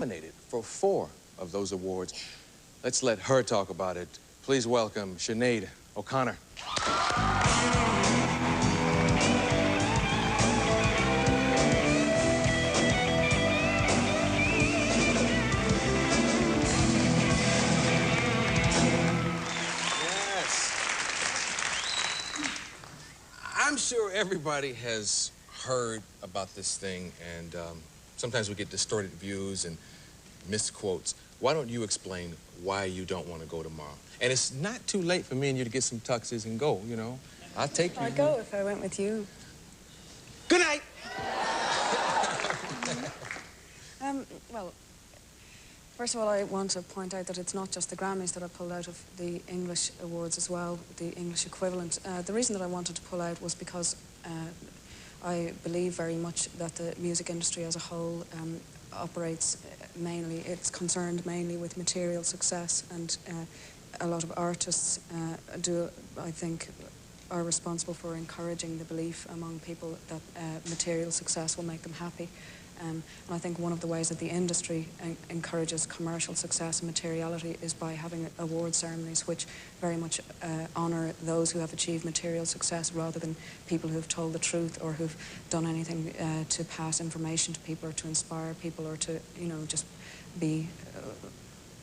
nominated for 4 of those awards. Let's let her talk about it. Please welcome Sinead O'Connor. I'm sure everybody has heard about this thing, and sometimes we get distorted views and misquotes. Why don't you explain why you don't want to go tomorrow? And it's not too late for me and you to get some tuxes and go, you know. I'll take you. I'd go if I went with you. Good night! Well, first of all, I want to point out that it's not just the Grammys that I pulled out of the English awards as well, the English equivalent. The reason that I wanted to pull out was because I believe very much that the music industry as a whole operates mainly, it's concerned mainly with material success, and a lot of artists I think, are responsible for encouraging the belief among people that material success will make them happy. And I think one of the ways that the industry encourages commercial success and materiality is by having award ceremonies which very much honour those who have achieved material success rather than people who have told the truth or who've done anything to pass information to people or to inspire people or to, you know, just be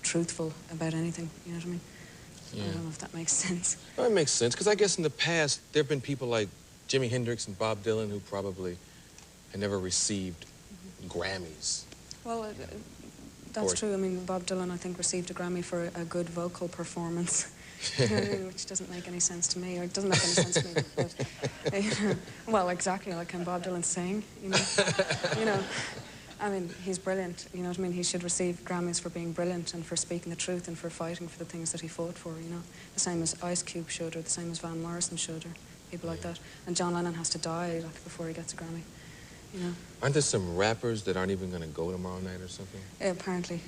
truthful about anything, you know what I mean? Yeah. I don't know if that makes sense. Well, it makes sense, because I guess in the past there have been people like Jimi Hendrix and Bob Dylan who probably had never received Grammys. Well, that's true. I mean, Bob Dylan, I think, received a Grammy for a good vocal performance, which doesn't make any sense to me, or it doesn't make any sense to me. But, well, exactly, like can Bob Dylan sing, you know? You know, I mean, he's brilliant, you know what I mean? He should receive Grammys for being brilliant and for speaking the truth and for fighting for the things that he fought for, you know? The same as Ice Cube should, or the same as Van Morrison should, or people like that. And John Lennon has to die, like, before he gets a Grammy. You know. Aren't there some rappers that aren't even going to go tomorrow night or something? Apparently.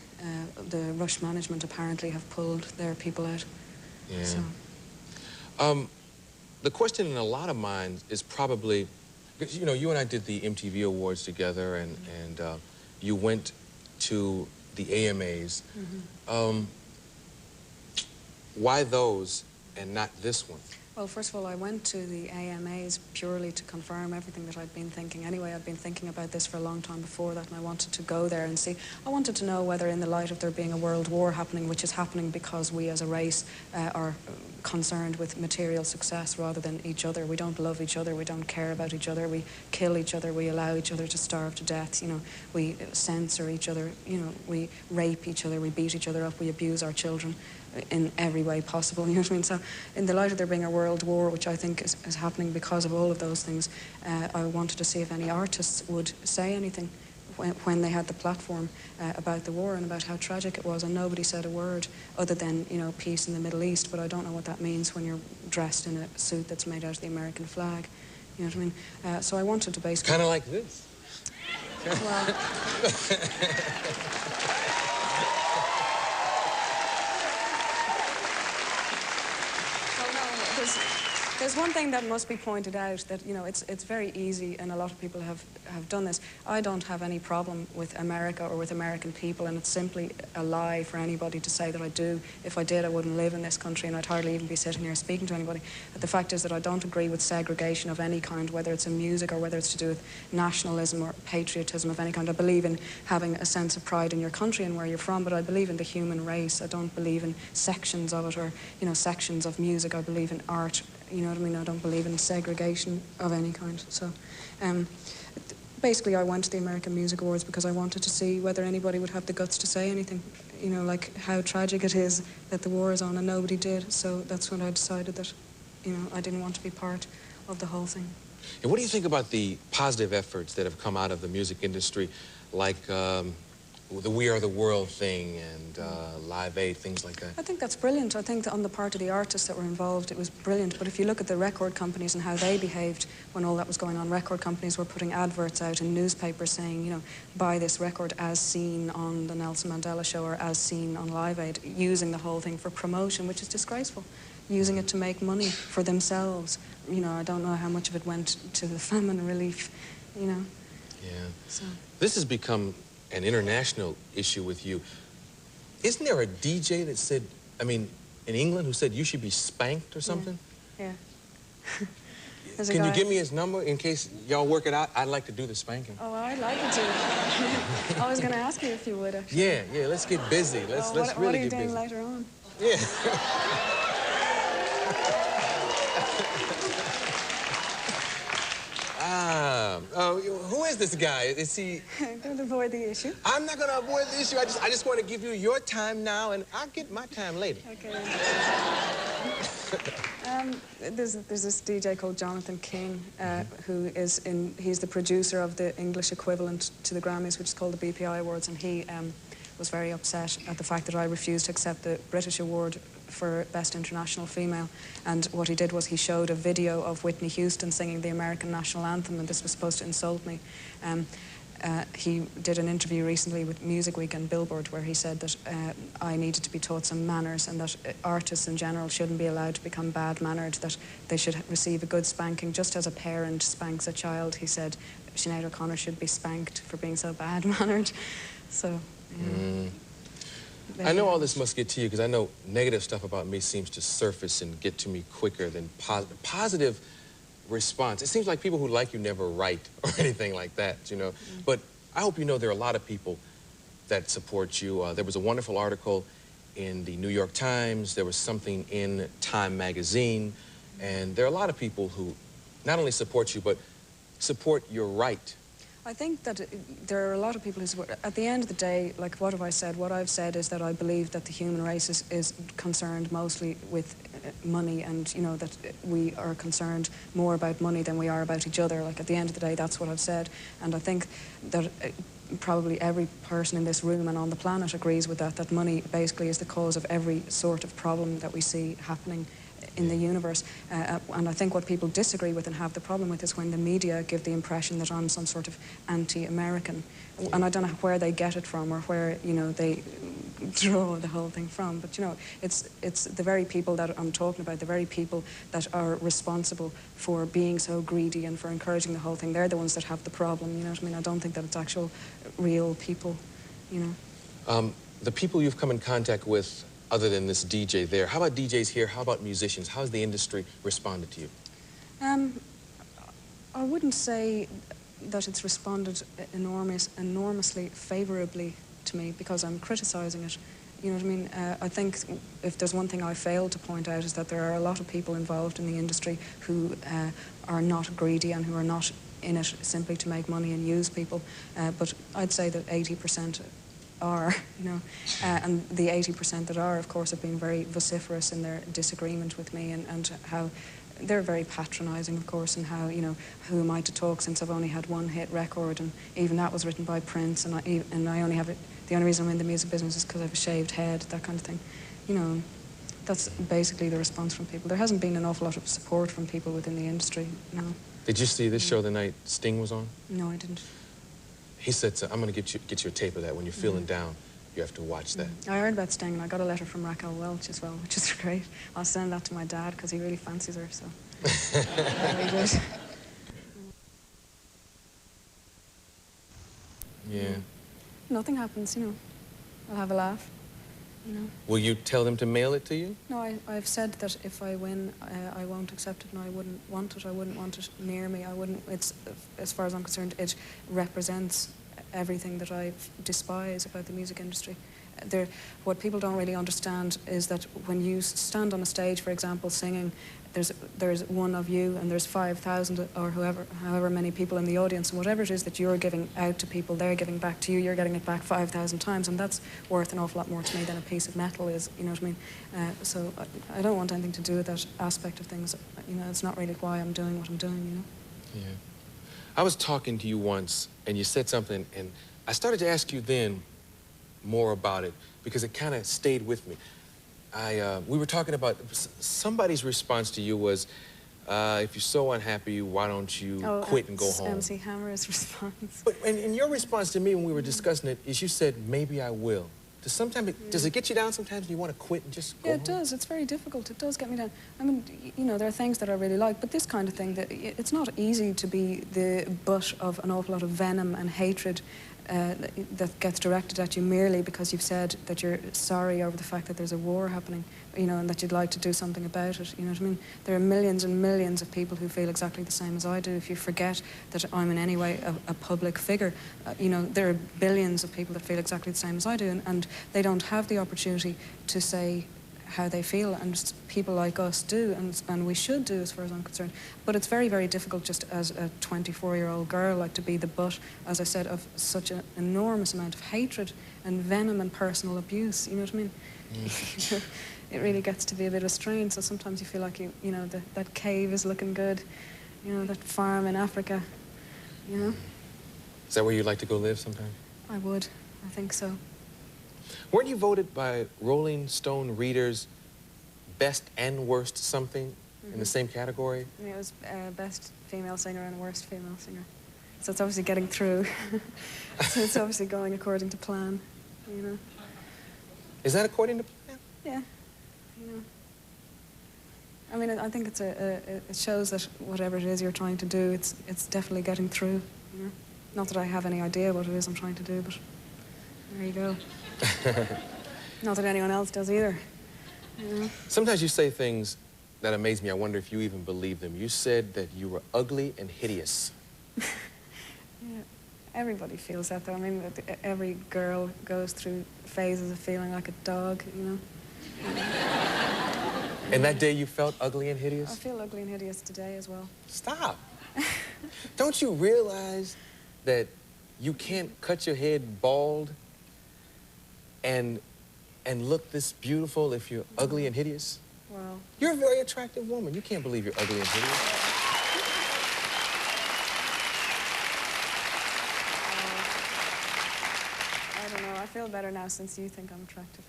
The Rush management apparently have pulled their people out. Yeah. So. The question in a lot of minds is probably, because, you know, you and I did the MTV Awards together, and you went to the AMAs. Mm-hmm. Why those and not this one? Well, first of all, I went to the AMAs purely to confirm everything that I'd been thinking. Anyway, I'd been thinking about this for a long time before that, and I wanted to go there and see. I wanted to know whether, in the light of there being a world war happening, which is happening because we as a race are concerned with material success rather than each other. We don't love each other, we don't care about each other, we kill each other, we allow each other to starve to death, you know, we censor each other, you know, we rape each other, we beat each other up, we abuse our children in every way possible, you know what I mean? So in the light of there being a world war, which I think is happening because of all of those things, I wanted to see if any artists would say anything when they had the platform about the war and about how tragic it was, and nobody said a word other than, you know, peace in the Middle East, but I don't know what that means when you're dressed in a suit that's made out of the American flag, you know what I mean? So I wanted to basically... Kind of like this. Well... There's one thing that must be pointed out, that, you know, it's very easy, and a lot of people have done this. I don't have any problem with America or with American people, and it's simply a lie for anybody to say that I do. If I did, I wouldn't live in this country, and I'd hardly even be sitting here speaking to anybody. But the fact is that I don't agree with segregation of any kind, whether it's in music or whether it's to do with nationalism or patriotism of any kind. I believe in having a sense of pride in your country and where you're from, but I believe in the human race. I don't believe in sections of it, or, you know, sections of music. I believe in art. You know what I mean? I don't believe in segregation of any kind. So, basically, I went to the American Music Awards because I wanted to see whether anybody would have the guts to say anything. You know, like how tragic it is that the war is on, and nobody did. So that's when I decided that, you know, I didn't want to be part of the whole thing. And what do you think about the positive efforts that have come out of the music industry, like the We Are the World thing and Live Aid, things like that? I think that's brilliant. I think that on the part of the artists that were involved, it was brilliant. But if you look at the record companies and how they behaved when all that was going on, record companies were putting adverts out in newspapers saying, you know, buy this record as seen on the Nelson Mandela Show or as seen on Live Aid, using the whole thing for promotion, which is disgraceful. Using it to make money for themselves. You know, I don't know how much of it went to the famine relief, you know. Yeah. So. This has become an international issue with you. Isn't there a DJ that said, I mean, in England, who said you should be spanked or something? Yeah. Can you give me his number in case y'all work it out? I'd like to do the spanking. Oh, I'd like you to. I was going to ask you if you would, actually. Yeah, let's get busy. Let's really get busy. What are you doing later on? Yeah. Who is this guy? Is he... Don't avoid the issue. I'm not going to avoid the issue. I just want to give you your time now, and I'll get my time later. Okay. There's this DJ called Jonathan King, he's the producer of the English equivalent to the Grammys, which is called the BPI Awards, and he was very upset at the fact that I refused to accept the British award for Best International Female. And what he did was he showed a video of Whitney Houston singing the American national anthem, and this was supposed to insult me. He did an interview recently with Music Week and Billboard where he said that I needed to be taught some manners and that artists in general shouldn't be allowed to become bad-mannered, that they should receive a good spanking. Just as a parent spanks a child, he said Sinead O'Connor should be spanked for being so bad-mannered. So, yeah. I know all this must get to you because I know negative stuff about me seems to surface and get to me quicker than positive response. It seems like people who like you never write or anything like that, you know. But I hope you know there are a lot of people that support you. There was a wonderful article in the New York Times. There was something in Time magazine. And there are a lot of people who not only support you, but support your right. I think that there are a lot of people who support. At the end of the day, like, what have I said? What I've said is that I believe that the human race is concerned mostly with money, and, you know, that we are concerned more about money than we are about each other. Like, at the end of the day, that's what I've said. And I think that probably every person in this room and on the planet agrees with that money basically is the cause of every sort of problem that we see happening in the universe. And I think what people disagree with and have the problem with is when the media give the impression that I'm some sort of anti-American. And I don't know where they get it from or where, you know, they draw the whole thing from. But, you know, it's the very people that I'm talking about, the very people that are responsible for being so greedy and for encouraging the whole thing. They're the ones that have the problem, you know what I mean? I don't think that it's actual real people, you know. The people you've come in contact with other than this DJ there, how about DJs here? How about musicians? How's the industry responded to you? I wouldn't say that it's responded enormously favourably to me because I'm criticising it. You know what I mean? I think if there's one thing I failed to point out is that there are a lot of people involved in the industry who are not greedy and who are not in it simply to make money and use people. But I'd say that 80% are, you know, and the 80% that are, of course, have been very vociferous in their disagreement with me and how they're very patronising, of course, and how, you know, who am I to talk since I've only had one hit record, and even that was written by Prince, and I only have it. The only reason I'm in the music business is because I have a shaved head, that kind of thing. You know, that's basically the response from people. There hasn't been an awful lot of support from people within the industry, no. Did you see this show the night Sting was on? No, I didn't. He said, I'm going to get you a tape of that. When you're feeling down, you have to watch that. I heard about Sting, and I got a letter from Raquel Welch as well, which is great. I'll send that to my dad, because he really fancies her, so. Very good. Yeah. Nothing happens, you know. I'll have a laugh, you know. Will you tell them to mail it to you? No, I've said that if I win, I won't accept it, and I wouldn't want it. I wouldn't want it near me. I wouldn't. It's, as far as I'm concerned, it represents everything that I despise about the music industry. What people don't really understand is that when you stand on a stage, for example, singing, there's one of you and there's 5,000 or however many people in the audience, and whatever it is that you're giving out to people, they're giving back to you, you're getting it back 5,000 times, and that's worth an awful lot more to me than a piece of metal is, you know what I mean? So I don't want anything to do with that aspect of things. You know, it's not really why I'm doing what I'm doing, you know? Yeah. I was talking to you once, and you said something, and I started to ask you then more about it, because it kind of stayed with me. We were talking about, somebody's response to you was, if you're so unhappy, why don't you quit and go home? MC Hammer's response. But, and your response to me when we were discussing it is you said, maybe I will. Does it get you down sometimes? Do you want to quit and just go home? Yeah, it does. It's very difficult. It does get me down. I mean, you know, there are things that I really like, but this kind of thing, it's not easy to be the butt of an awful lot of venom and hatred that gets directed at you merely because you've said that you're sorry over the fact that there's a war happening, you know, and that you'd like to do something about it, you know what I mean? There are millions and millions of people who feel exactly the same as I do. If you forget that I'm in any way a public figure, you know, there are billions of people that feel exactly the same as I do, and they don't have the opportunity to say how they feel, and people like us do, and we should do, as far as I'm concerned. But it's very, very difficult just as a 24-year-old girl, like, to be the butt, as I said, of such an enormous amount of hatred and venom and personal abuse, you know what I mean? Mm. It really gets to be a bit of a strain, so sometimes you feel like, you know, that cave is looking good, you know, that farm in Africa, you know? Is that where you'd like to go live sometime? I would, I think so. Weren't you voted by Rolling Stone readers best and worst something in the same category? I mean, it was best female singer and worst female singer. So it's obviously getting through. So it's obviously going according to plan, you know. Is that according to plan? Yeah, you know. I mean, I think it shows that whatever it is you're trying to do, it's definitely getting through, you know. Not that I have any idea what it is I'm trying to do, but there you go. Not that anyone else does either. You know? Sometimes you say things that amaze me. I wonder if you even believe them. You said that you were ugly and hideous. Yeah, everybody feels that, though. I mean, every girl goes through phases of feeling like a dog, you know? And that day you felt ugly and hideous? I feel ugly and hideous today as well. Stop. Don't you realize that you can't cut your head bald and look this beautiful if you're ugly and hideous? Well... You're a very attractive woman. You can't believe you're ugly and hideous. I don't know. I feel better now since you think I'm attractive.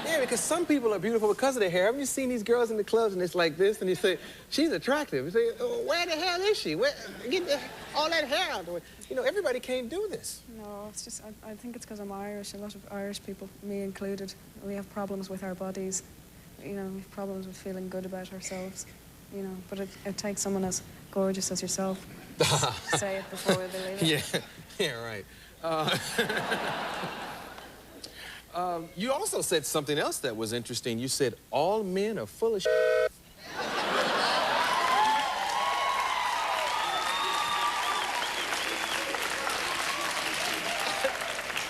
Yeah, because some people are beautiful because of their hair. Haven't you seen these girls in the clubs and it's like this, and you say, she's attractive. You say, oh, where the hell is she? Get all that hair out the way. You know, everybody can't do this. No, it's just, I think it's because I'm Irish. A lot of Irish people, me included, we have problems with our bodies. You know, we have problems with feeling good about ourselves. You know, but it takes someone as gorgeous as yourself to say it before we believe it. Yeah, right. You also said something else that was interesting. You said, all men are full of shit.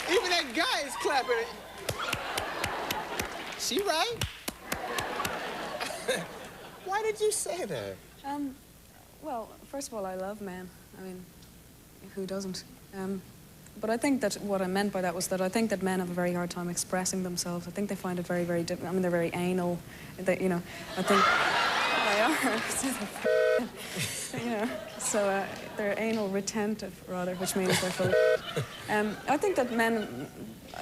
Even that guy is clapping. She right? Why did you say that? Well, first of all, I love men. I mean, who doesn't? But I think that what I meant by that was that I think that men have a very hard time expressing themselves. I think they find it very, very difficult. I mean, they're very anal. They, you know, I think they are. You know, so they're anal retentive, rather, which means they're full of I think that men,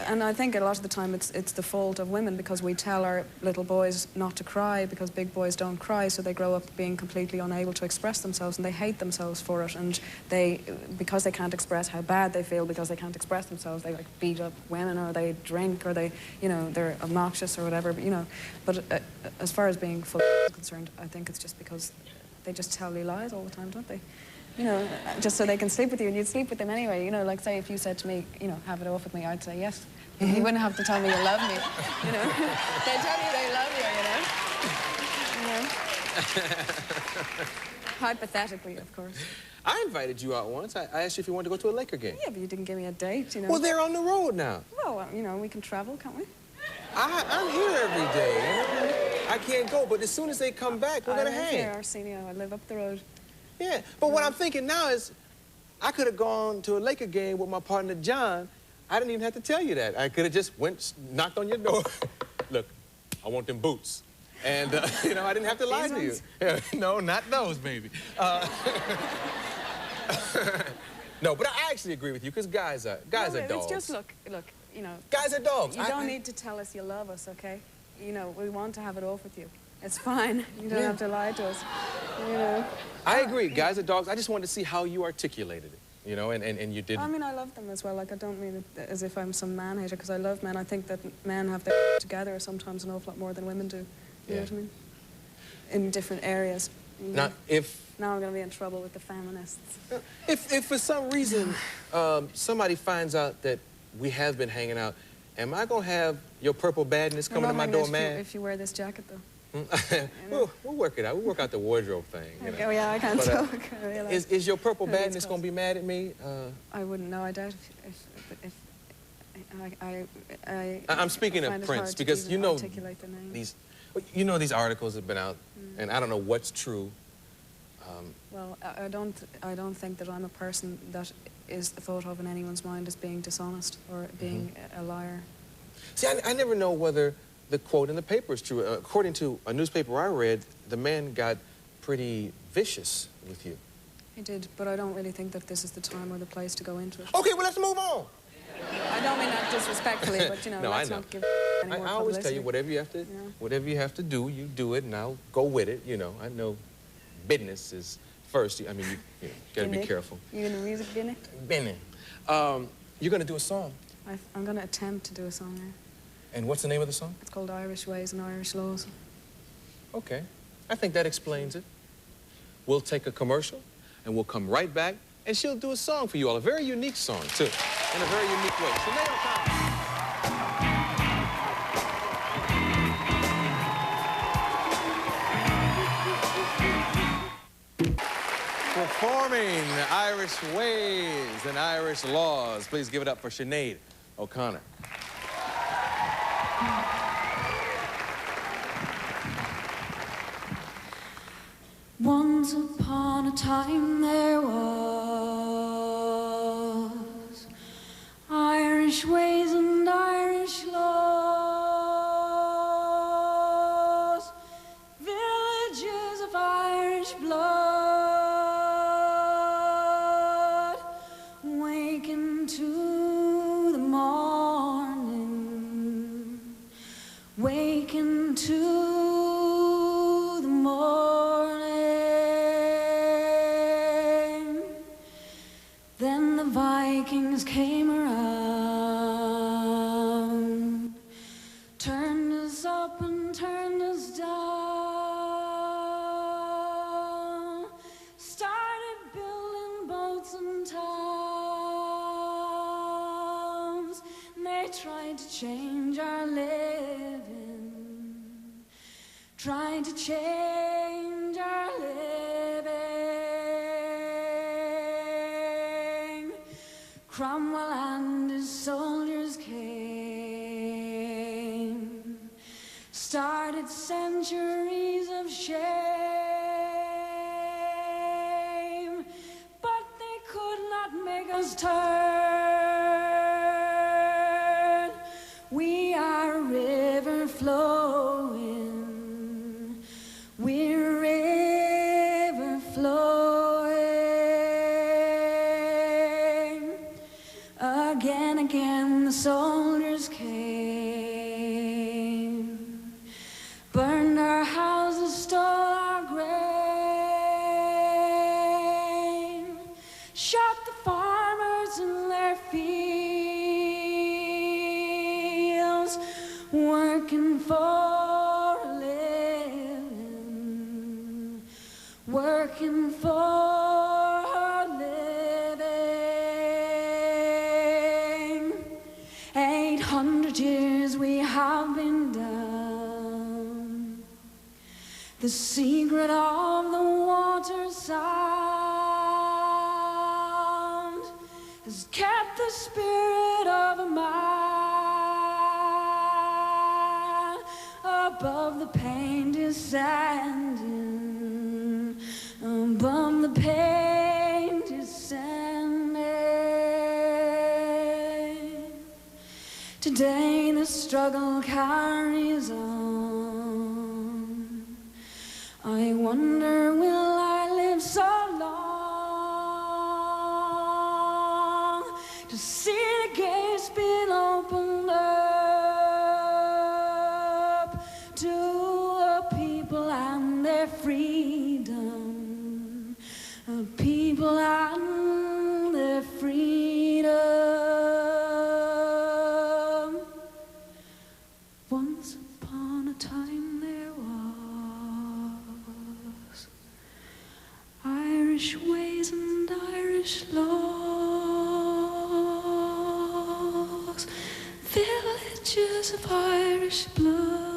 and I think a lot of the time it's the fault of women, because we tell our little boys not to cry because big boys don't cry, so they grow up being completely unable to express themselves, and they hate themselves for it, and because they can't express how bad they feel because they can't express themselves, they like beat up women, or they drink, or they, you know, they're obnoxious or whatever, but, you know, but as far as being full concerned, I think it's just because they just tell you lies all the time, don't they? You know, just so they can sleep with you, and you'd sleep with them anyway. You know, like, say, if you said to me, you know, have it off with me, I'd say yes. You wouldn't have to tell me you love me, you know. They tell you they love you, you know. Hypothetically, of course. I invited you out once. I asked you if you wanted to go to a Laker game. Yeah, but you didn't give me a date, you know. Well, they're on the road now. Well, you know, we can travel, can't we? I'm here every day. You know? I can't go, but as soon as they come back, we're going to hang. I live here, Arsenio. I live up the road. Yeah, but what I'm thinking now is I could have gone to a Laker game with my partner, John. I didn't even have to tell you that. I could have just knocked on your door. Look, I want them boots. And, you know, I didn't have to lie to you. Yeah, no, not those, baby. No, but I actually agree with you, because guys are dogs. It's just, look, you know. Guys are dogs. You don't need to tell us you love us, okay? You know, we want to have it off with you. It's fine. You don't have to lie to us, you know. I agree. Guys are dogs. I just wanted to see how you articulated it, you know, and you did. I mean, I love them as well. Like, I don't mean it as if I'm some man-hater, because I love men. I think that men have their together sometimes an awful lot more than women do. You know what I mean? In different areas. Now, if Now I'm going to be in trouble with the feminists. if for some reason somebody finds out that we have been hanging out, am I going to have your purple badness coming to my door mad? If you wear this jacket, though. We'll work it out. We'll work out the wardrobe thing. You know. Oh, yeah, I can't tell. Is your purple badness going to be mad at me? I wouldn't know. I doubt if I'm speaking of Prince because you know these articles have been out, and I don't know what's true. Well, I don't think that I'm a person that is thought of in anyone's mind as being dishonest or being a liar. See, I never know whether the quote in the paper is true. According to a newspaper I read, the man got pretty vicious with you. He did, but I don't really think that this is the time or the place to go into it. Okay, well, let's move on. I don't mean that disrespectfully, but, you know, no, let's I know. not give any more I always publicity. tell you, whatever you have to do, you do it, and I'll go with it, you know. I know business is first. I mean, you gotta be careful. You in the music business? Business. You're gonna do a song. I'm gonna attempt to do a song now. And what's the name of the song? It's called Irish Ways and Irish Laws. Okay. I think that explains it. We'll take a commercial, and we'll come right back, and she'll do a song for you all. A very unique song, too, in a very unique way. Sinead O'Connor. Performing Irish Ways and Irish Laws. Please give it up for Sinead O'Connor. Once upon a time there was Irish ways and Irish laws, villages of Irish blood, waking to the morning, waking to the morning. Then the Vikings came around, turned us up and turned us down, started building boats and towns. And they tried to change our living, tried to change our living. Cromwell and his soldiers came, started centuries of shame, but they could not make us turn. We are a river flowing, we're a river flowing. Again the soldiers came, burned our houses, stole our grain, shot the farmers in their fields, working for a living, working for a living. 800 years we have been down, the secret of the water sound has kept the spirit of a man above the pain descending, above the pain descending. Today the struggle carries on. I wonder, will I live so long to see the gates being opened up to a people and their freedom, a people and their freedom. Once upon a time there was riches of Irish blood.